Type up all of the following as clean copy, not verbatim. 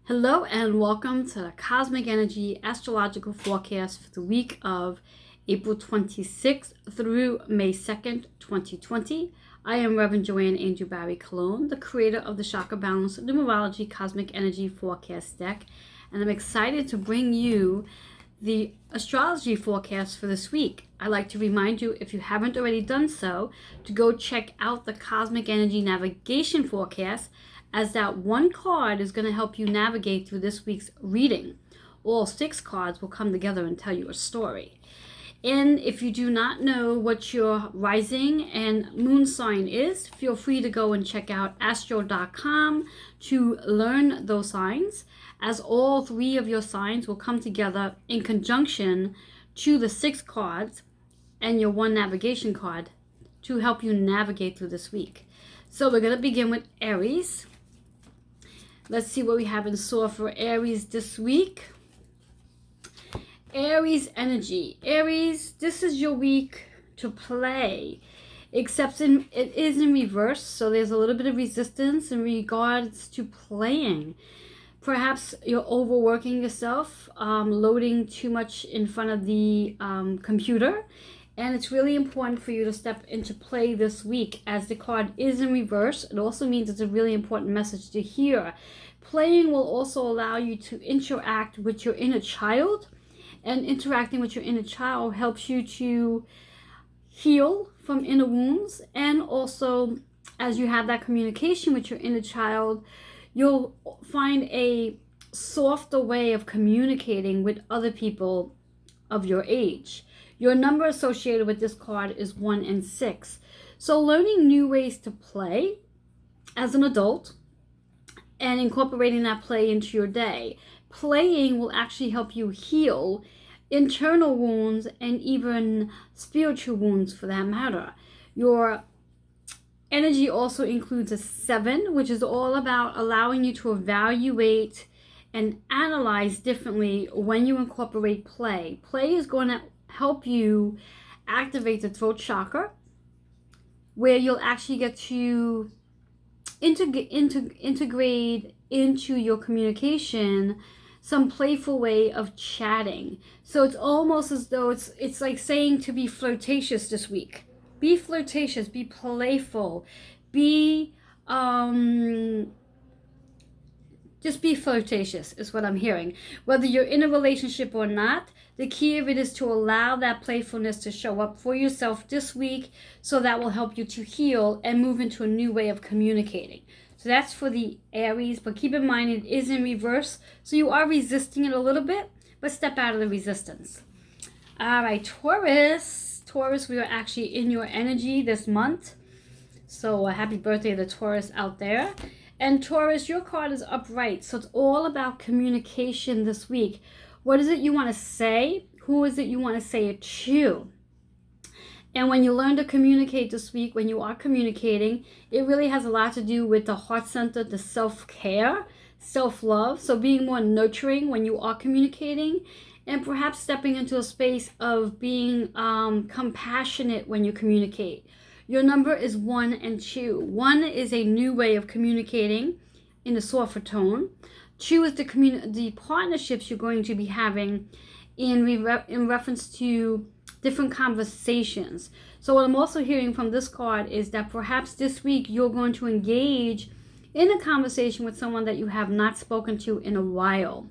Hello and welcome to the Cosmic Energy Astrological Forecast for the week of April 26th through May 2nd, 2020. I am Reverend Joanne Angel Barry Cologne, the creator of the Chakra Balance Numerology Cosmic Energy Forecast deck, and I'm excited to bring you the astrology forecast for this week. I'd like to remind you, if you haven't already done so, to go check out the Cosmic Energy Navigation Forecast, as that one card is going to help you navigate through this week's reading. All 6 cards will come together and tell you a story. And if you do not know what your rising and moon sign is, feel free to go and check out astro.com to learn those signs, as all 3 of your signs will come together in conjunction to the 6 cards and your 1 navigation card to help you navigate through this week. So we're going to begin with Aries. Let's see what we have in store for Aries this week. Aries energy. Aries, this is your week to play, except it is in reverse, so there's a little bit of resistance in regards to playing. Perhaps you're overworking yourself, loading too much in front of the computer. And it's really important for you to step into play this week, as the card is in reverse. It also means it's a really important message to hear. Playing will also allow you to interact with your inner child, and interacting with your inner child helps you to heal from inner wounds. And also, as you have that communication with your inner child, you'll find a softer way of communicating with other people of your age. Your number associated with this card is 1 and 6. So learning new ways to play as an adult and incorporating that play into your day. Playing will actually help you heal internal wounds and even spiritual wounds, for that matter. Your energy also includes a 7, which is all about allowing you to evaluate and analyze differently when you incorporate play. Play is going to help you activate the throat chakra, where you'll actually get to integrate into your communication some playful way of chatting. So it's almost as though it's like saying to be flirtatious this week. Be flirtatious, be playful, just be flirtatious is what I'm hearing. Whether you're in a relationship or not, the key of it is to allow that playfulness to show up for yourself this week, so that will help you to heal and move into a new way of communicating. So that's for the Aries, but keep in mind it is in reverse, so you are resisting it a little bit, but step out of the resistance. All right, Taurus. Taurus, we are actually in your energy this month, so happy birthday to Taurus out there. And Taurus, your card is upright, so it's all about communication this week. What is it you want to say? Who is it you want to say it to? And when you learn to communicate this week, when you are communicating, it really has a lot to do with the heart center, the self-care, self-love. So being more nurturing when you are communicating, and perhaps stepping into a space of being compassionate when you communicate. Your number is 1 and 2. 1 is a new way of communicating in a softer tone. 2 is the partnerships you're going to be having in reference to different conversations. So what I'm also hearing from this card is that perhaps this week you're going to engage in a conversation with someone that you have not spoken to in a while.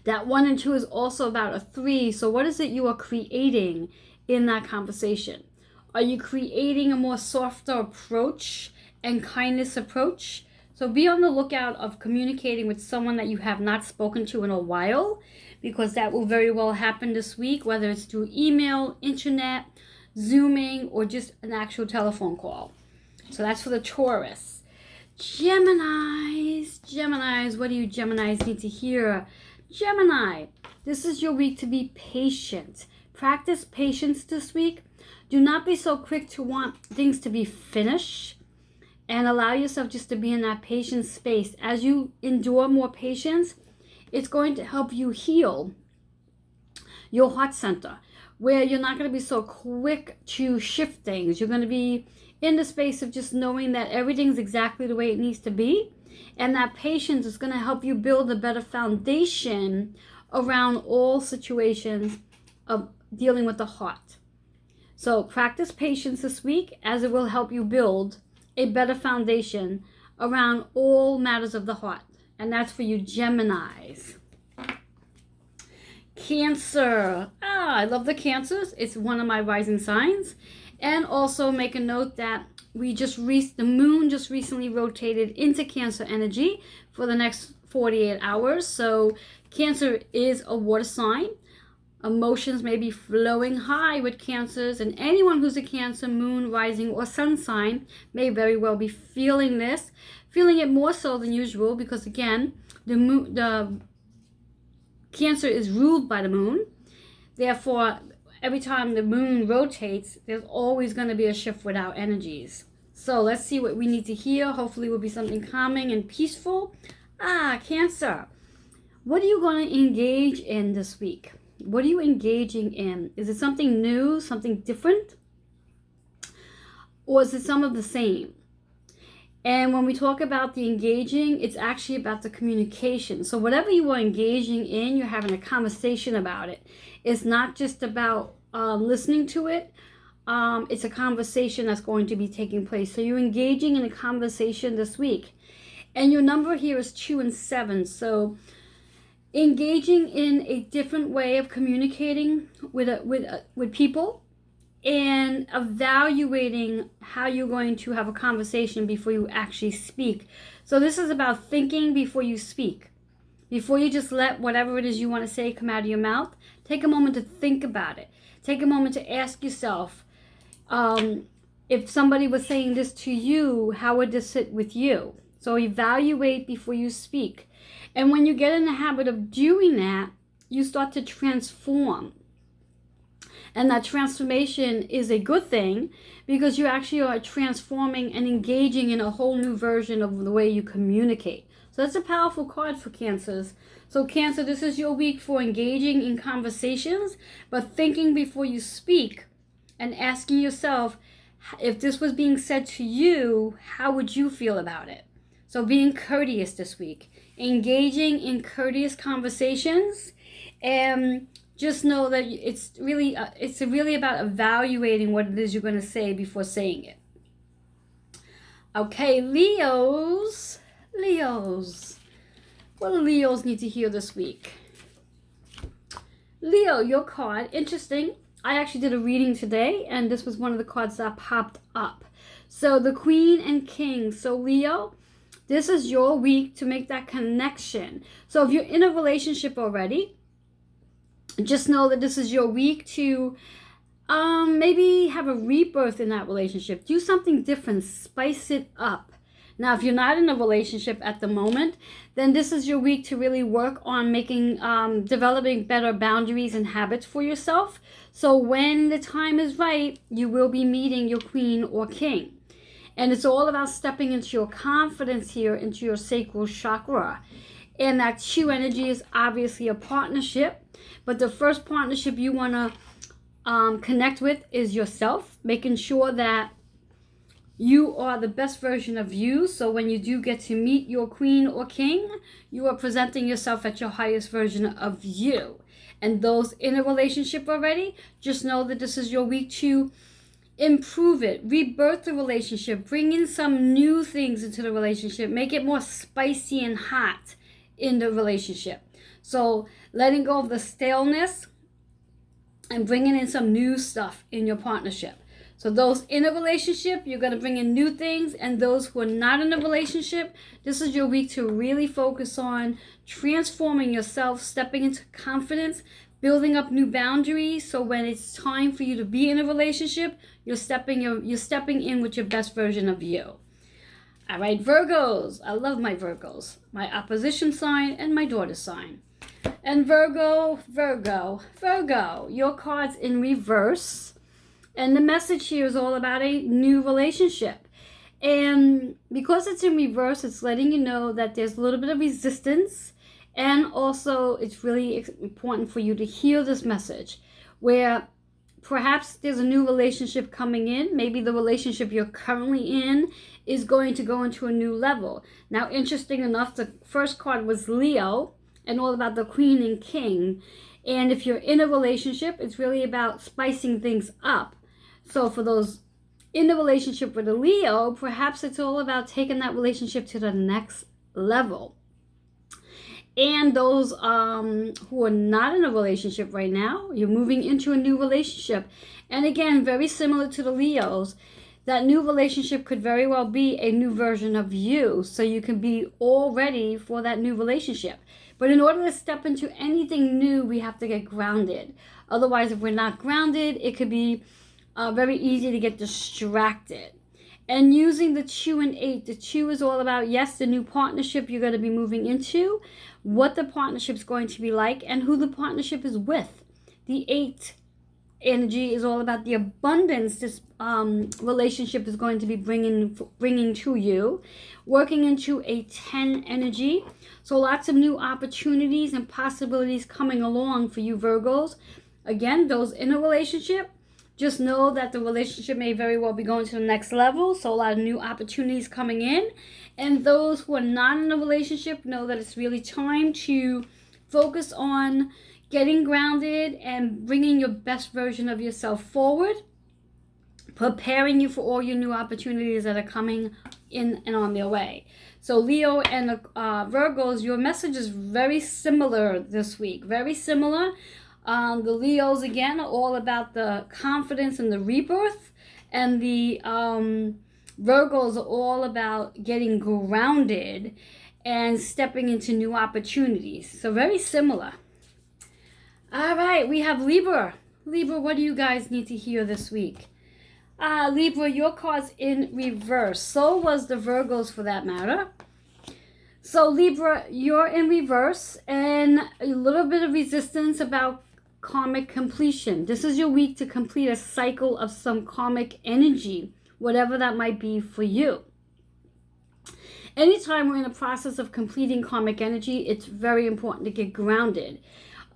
That 1 and 2 is also about a 3. So what is it you are creating in that conversation? Are you creating a more softer approach and kindness approach? So be on the lookout of communicating with someone that you have not spoken to in a while, because that will very well happen this week, whether it's through email, internet, Zooming, or just an actual telephone call. So that's for the Taurus. Geminis, what do you Geminis need to hear? Gemini, this is your week to be patient. Practice patience this week. Do not be so quick to want things to be finished, and allow yourself just to be in that patient space. As you endure more patience, it's going to help you heal your heart center, where you're not going to be so quick to shift things. You're going to be in the space of just knowing that everything's exactly the way it needs to be, And that patience is going to help you build a better foundation around all situations of dealing with the heart. So practice patience this week, as it will help you build a better foundation around all matters of the heart. And that's for you Geminis. Cancer. I love the Cancers. It's one of my rising signs. And also make a note that the moon just recently rotated into Cancer energy for the next 48 hours. So Cancer is a water sign. Emotions may be flowing high with Cancers, and anyone who's a Cancer, moon, rising, or sun sign may very well be feeling this, feeling it more so than usual, because again, the Cancer is ruled by the moon. Therefore, every time the moon rotates, there's always going to be a shift with our energies. So let's see what we need to hear. Hopefully it will be something calming and peaceful. Cancer. What are you going to engage in this week? What are you engaging in? Is it something new, something different? Or is it some of the same? And when we talk about the engaging, it's actually about the communication. So whatever you are engaging in, you're having a conversation about it. It's not just about listening to it. It's a conversation that's going to be taking place. So you're engaging in a conversation this week. And your number here is 2 and 7. So engaging in a different way of communicating with people, and evaluating how you're going to have a conversation before you actually speak. So this is about thinking before you speak. Before you just let whatever it is you want to say come out of your mouth, take a moment to think about it. Take a moment to ask yourself, if somebody was saying this to you, how would this sit with you? So evaluate before you speak. And when you get in the habit of doing that, you start to transform. And that transformation is a good thing, because you actually are transforming and engaging in a whole new version of the way you communicate. So that's a powerful card for Cancers. So Cancer, this is your week for engaging in conversations, but thinking before you speak and asking yourself, if this was being said to you, how would you feel about it? So being courteous this week, engaging in courteous conversations, and just know that it's really about evaluating what it is you're going to say before saying it. Okay, Leos. What do Leos need to hear this week? Leo, your card, interesting. I actually did a reading today, and this was one of the cards that popped up. So the Queen and King. So Leo, this is your week to make that connection. So if you're in a relationship already, just know that this is your week to maybe have a rebirth in that relationship. Do something different. Spice it up. Now, if you're not in a relationship at the moment, then this is your week to really work on developing better boundaries and habits for yourself. So when the time is right, you will be meeting your Queen or King. And it's all about stepping into your confidence here, into your sacral chakra. And that 2 energy is obviously a partnership. But the first partnership you want to connect with is yourself, making sure that you are the best version of you. So when you do get to meet your Queen or King, you are presenting yourself at your highest version of you. And those in a relationship already, just know that this is your week to improve it, rebirth the relationship, bring in some new things into the relationship, make it more spicy and hot in the relationship. So letting go of the staleness and bringing in some new stuff in your partnership. So those in a relationship, you're going to bring in new things. And those who are not in a relationship, this is your week to really focus on transforming yourself, stepping into confidence, building up new boundaries. So when it's time for you to be in a relationship, you're stepping in with your best version of you. All right, Virgos. I love my Virgos. My opposition sign and my daughter sign. And Virgo, your card's in reverse. And the message here is all about a new relationship. And because it's in reverse, it's letting you know that there's a little bit of resistance. And also, it's really important for you to hear this message, where perhaps there's a new relationship coming in. Maybe the relationship you're currently in is going to go into a new level. Now, interesting enough, the first card was Leo and all about the Queen and King. And if you're in a relationship, it's really about spicing things up. So for those in the relationship with a Leo, perhaps it's all about taking that relationship to the next level. And those who are not in a relationship right now, you're moving into a new relationship. And again, very similar to the Leos, that new relationship could very well be a new version of you. So you can be all ready for that new relationship. But in order to step into anything new, we have to get grounded. Otherwise, if we're not grounded, it could be very easy to get distracted. And using the 2 and 8, the 2 is all about, yes, the new partnership you're going to be moving into, what the partnership is going to be like, and who the partnership is with. The 8 energy is all about the abundance this relationship is going to be bringing to you, working into a 10 energy. So lots of new opportunities and possibilities coming along for you Virgos. Again, those in a relationship, just know that the relationship may very well be going to the next level. So a lot of new opportunities coming in. And those who are not in a relationship, know that it's really time to focus on getting grounded and bringing your best version of yourself forward, preparing you for all your new opportunities that are coming in and on their way. So Leo and Virgos, your message is very similar this week. Very similar. The Leos, again, are all about the confidence and the rebirth. And the Virgos are all about getting grounded and stepping into new opportunities. So very similar. All right, we have Libra. Libra, what do you guys need to hear this week? Libra, your card's in reverse. So was the Virgos for that matter. So Libra, you're in reverse and a little bit of resistance about karmic completion. This is your week to complete a cycle of some karmic energy, whatever that might be for you. Anytime we're in the process of completing karmic energy, it's very important to get grounded.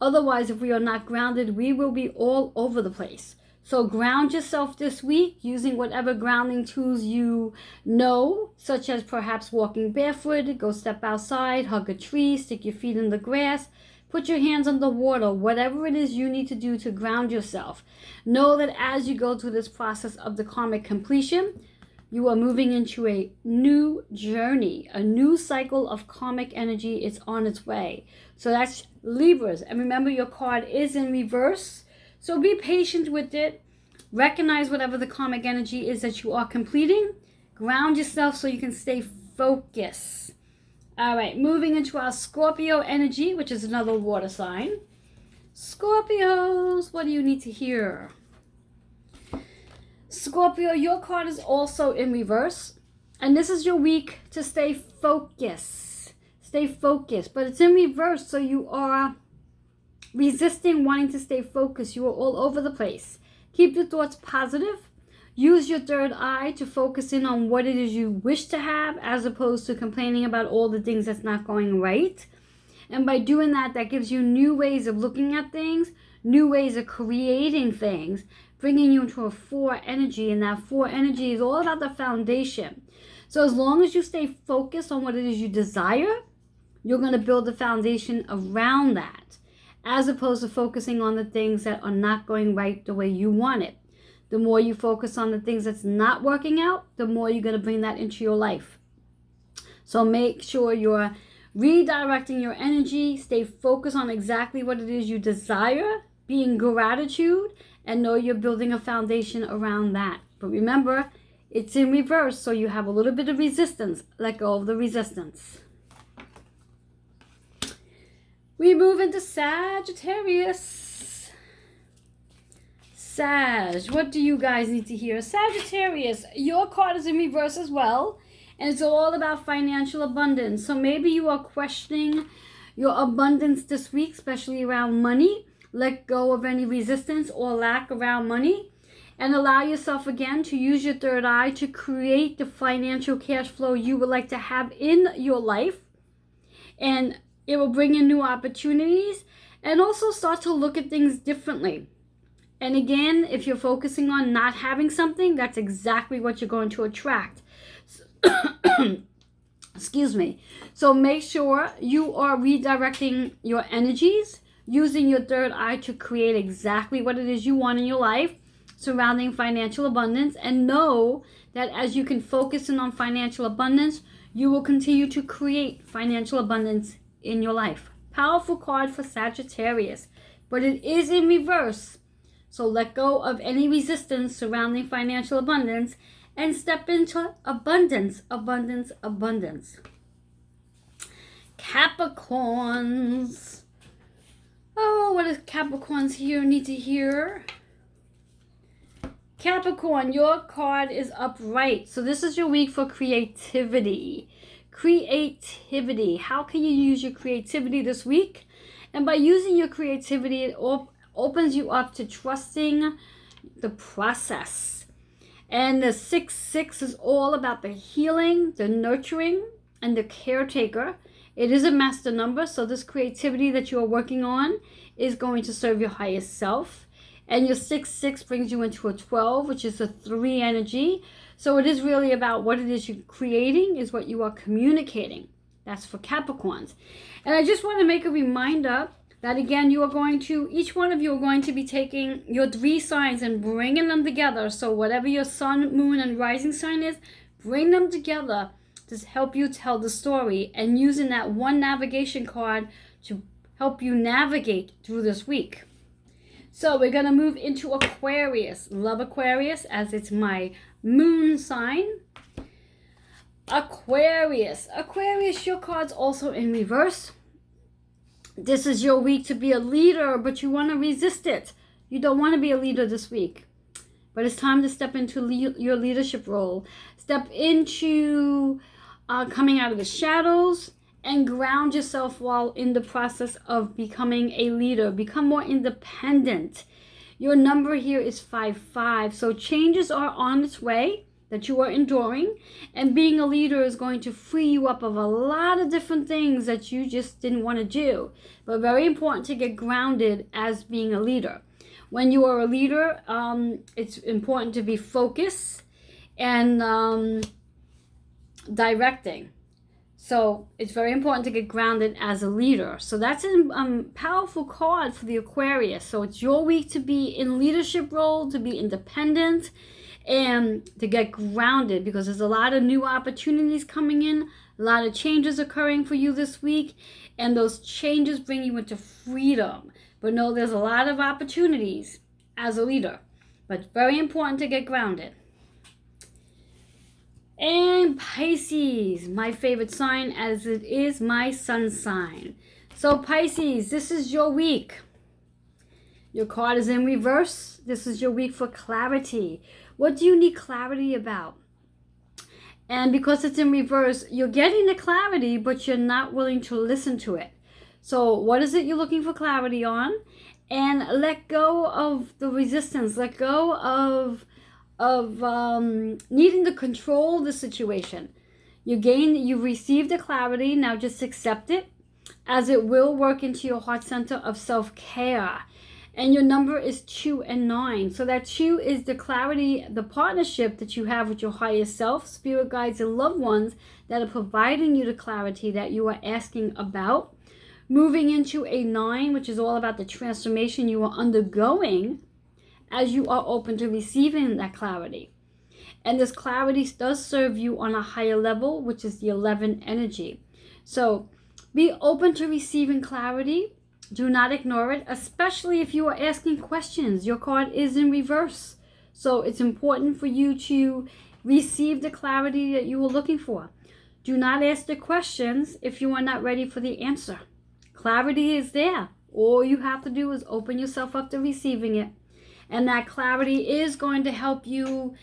Otherwise, if we are not grounded, we will be all over the place. So ground yourself this week using whatever grounding tools you know, such as perhaps walking barefoot, go step outside, hug a tree, stick your feet in the grass, put your hands on the water, whatever it is you need to do to ground yourself. Know that as you go through this process of the karmic completion, you are moving into a new journey, a new cycle of karmic energy is on its way. So that's Libras. And remember, your card is in reverse. So be patient with it. Recognize whatever the karmic energy is that you are completing. Ground yourself so you can stay focused. All right, moving into our Scorpio energy, which is another water sign. Scorpios, what do you need to hear? Scorpio, your card is also in reverse. And this is your week to stay focused. Stay focused. But it's in reverse, so you are resisting wanting to stay focused. You are all over the place. Keep your thoughts positive. Use your third eye to focus in on what it is you wish to have, as opposed to complaining about all the things that's not going right. And by doing that, that gives you new ways of looking at things, new ways of creating things, bringing you into a 4 energy. And that 4 energy is all about the foundation. So as long as you stay focused on what it is you desire, you're going to build the foundation around that, as opposed to focusing on the things that are not going right the way you want it. The more you focus on the things that's not working out, the more you're going to bring that into your life. So make sure you're redirecting your energy. Stay focused on exactly what it is you desire, be in gratitude, and know you're building a foundation around that. But remember, it's in reverse, so you have a little bit of resistance. Let go of the resistance. We move into Sagittarius. Sag, what do you guys need to hear? Sagittarius, your card is in reverse as well, and it's all about financial abundance. So maybe you are questioning your abundance this week, especially around money. Let go of any resistance or lack around money, and allow yourself again to use your third eye to create the financial cash flow you would like to have in your life. And it will bring in new opportunities, and also start to look at things differently. And again, if you're focusing on not having something, that's exactly what you're going to attract. Excuse me. So make sure you are redirecting your energies, using your third eye to create exactly what it is you want in your life, surrounding financial abundance. And know that as you can focus in on financial abundance, you will continue to create financial abundance in your life. Powerful card for Sagittarius, but it is in reverse. So let go of any resistance surrounding financial abundance and step into abundance, abundance, abundance. Capricorns. Oh, what does Capricorns here need to hear? Capricorn, your card is upright. So this is your week for creativity. Creativity. How can you use your creativity this week? And by using your creativity, it opens you up to trusting the process. And the 6-6 is all about the healing, the nurturing, and the caretaker. It is a master number, so this creativity that you are working on is going to serve your highest self. And your 6-6 brings you into a 12, which is a 3 energy. So it is really about what it is you're creating is what you are communicating. That's for Capricorns. And I just want to make a reminder that again, each one of you are going to be taking your 3 signs and bringing them together. So whatever your sun, moon, and rising sign is, bring them together to help you tell the story, and using that one navigation card to help you navigate through this week. So we're going to move into Aquarius. Love Aquarius as it's my moon sign. Aquarius, your card's also in reverse. This is your week to be a leader, but you want to resist it. You don't want to be a leader this week. But it's time to step into your leadership role. Step into coming out of the shadows and ground yourself while in the process of becoming a leader. Become more independent. Your number here is 5-5. So changes are on its way that you are enduring, and being a leader is going to free you up of a lot of different things that you just didn't want to do. But very important to get grounded as being a leader. When you are a leader, it's important to be focused and directing. So it's very important to get grounded as a leader. So that's a powerful card for the Aquarius. So it's your week to be in leadership role, to be independent, and to get grounded, because there's a lot of new opportunities coming in, a lot of changes occurring for you this week, and those changes bring you into freedom. But no, there's a lot of opportunities as a leader, but very important to get grounded. And Pisces, my favorite sign, as it is my sun sign. So Pisces, this is your week. Your card is in reverse. This is your week for clarity. What do you need clarity about? And because it's in reverse, you're getting the clarity, but you're not willing to listen to it. So what is it you're looking for clarity on? And let go of the resistance. Let go of needing to control the situation. You received the clarity. Now just accept it, as it will work into your heart center of self-care. And your number is 2 and 9. So that 2 is the clarity, the partnership that you have with your highest self, spirit guides, and loved ones that are providing you the clarity that you are asking about. Moving into a 9, which is all about the transformation you are undergoing as you are open to receiving that clarity. And this clarity does serve you on a higher level, which is the 11 energy. So be open to receiving clarity. Do not ignore it, especially if you are asking questions. Your card is in reverse. So it's important for you to receive the clarity that you are looking for. Do not ask the questions if you are not ready for the answer. Clarity is there. All you have to do is open yourself up to receiving it. And that clarity is going to help you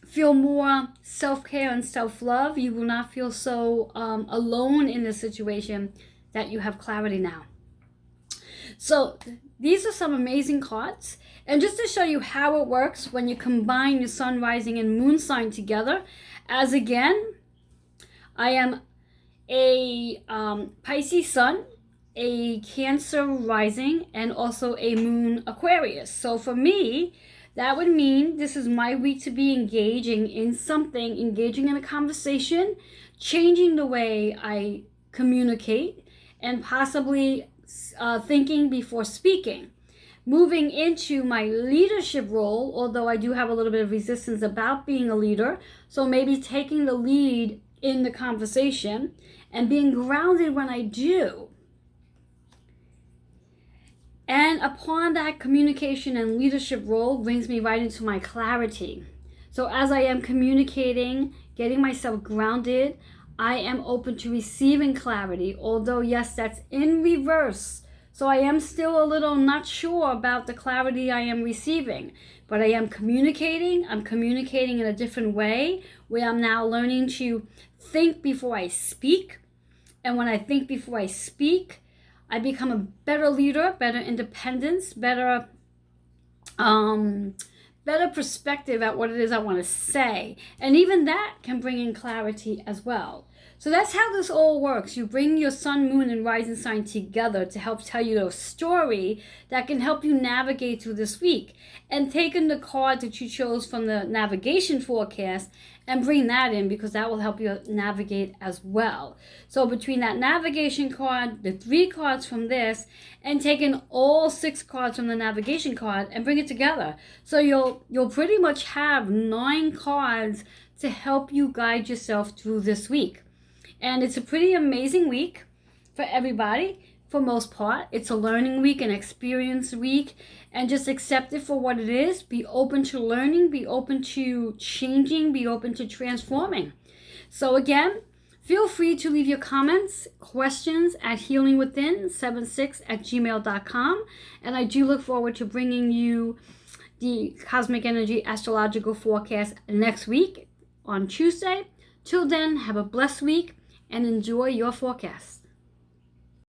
feel more self-care and self-love. You will not feel so alone in this situation that you have clarity now. So these are some amazing cards. And just to show you how it works when you combine your sun, rising, and moon sign together, as again, I am a Pisces sun, a Cancer rising and also a moon Aquarius. So for me, that would mean this is my week to be engaging in something, engaging in a conversation, changing the way I communicate, and possibly thinking before speaking. Moving into my leadership role, although I do have a little bit of resistance about being a leader, so maybe taking the lead in the conversation and being grounded when I do. And upon that communication and leadership role brings me right into my clarity. So as I am communicating, getting myself grounded, I am open to receiving clarity, although yes, that's in reverse. So I am still a little not sure about the clarity I am receiving, but I am communicating. I'm communicating in a different way where I'm now learning to think before I speak. And when I think before I speak, I become a better leader, better independence, better perspective at what it is I want to say. And even that can bring in clarity as well. So that's how this all works. You bring your sun, moon, and rising sign together to help tell you a story that can help you navigate through this week. And taking the card that you chose from the navigation forecast and bring that in, because that will help you navigate as well. So between that navigation card, the 3 cards from this, and taking all 6 cards from the navigation card and bring it together. So you'll pretty much have 9 cards to help you guide yourself through this week. And it's a pretty amazing week for everybody, for most part. It's a learning week, an experience week, and just accept it for what it is. Be open to learning, be open to changing, be open to transforming. So again, feel free to leave your comments, questions at healingwithin76@gmail.com. And I do look forward to bringing you the Cosmic Energy Astrological forecast next week on Tuesday. Till then, have a blessed week and enjoy your forecast.